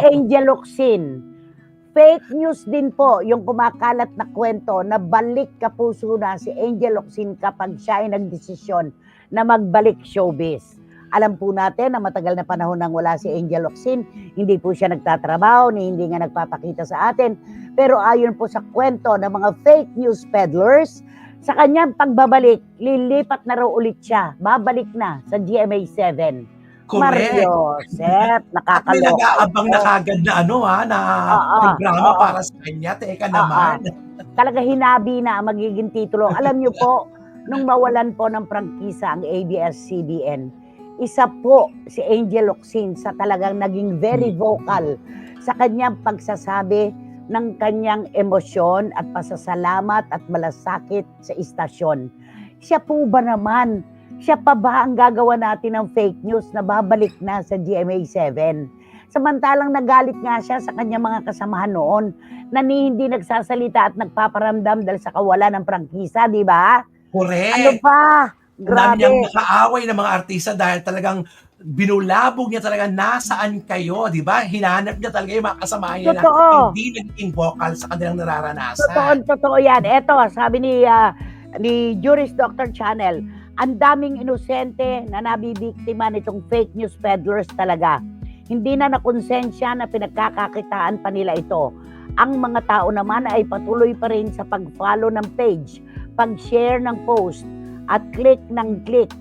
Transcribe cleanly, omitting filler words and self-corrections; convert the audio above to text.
Angel Locsin. Fake news din po yung kumakalat na kwento na balik kapuso na si Angel Locsin kapag siya ay nagdesisyon na magbalik showbiz. Alam po natin na matagal na panahon nang wala si Angel Locsin, hindi po siya nagtatrabaho, hindi nga nagpapakita sa atin. Pero ayon po sa kwento ng mga fake news peddlers, sa kanyang pagbabalik, lilipat na raw ulit siya. Babalik na sa GMA7. Correct. Mariosep, At may nag-aabang na nakakaloka. kagad na na programa para sa kanya. Teka naman. Talaga hinabi na ang magiging titulo. Alam niyo po, nung mawalan po ng prangkisa ang ABS-CBN, isa po si Angel Locsin sa talagang naging very vocal sa kanyang pagsasabi ng kanyang emosyon at pasasalamat at malasakit sa istasyon. Siya po ba naman? Siya pa ba ang gagawa natin ng fake news na babalik na sa GMA7? Samantalang nagalit nga siya sa kanyang mga kasamahan noon na hindi nagsasalita at nagpaparamdam dahil sa kawalan ng prangkisa, di ba? Correct. Ano pa? Dami Grabe. niyang makaaway ng mga artista dahil talagang binulabog niya talaga nasaan kayo, di ba? Hinanap niya talaga yung mga kasama niya na Totoo. hindi naging vocal sa kanilang nararanasan. Totoo yan. Eto, sabi ni Juris Dr. Channel, ang daming inosente na nabibiktima nitong fake news peddlers talaga. Hindi na nakonsensya na pinagkakakitaan pa nila ito. Ang mga tao naman ay patuloy pa rin sa pag-follow ng page, pag-share ng post, at click ng click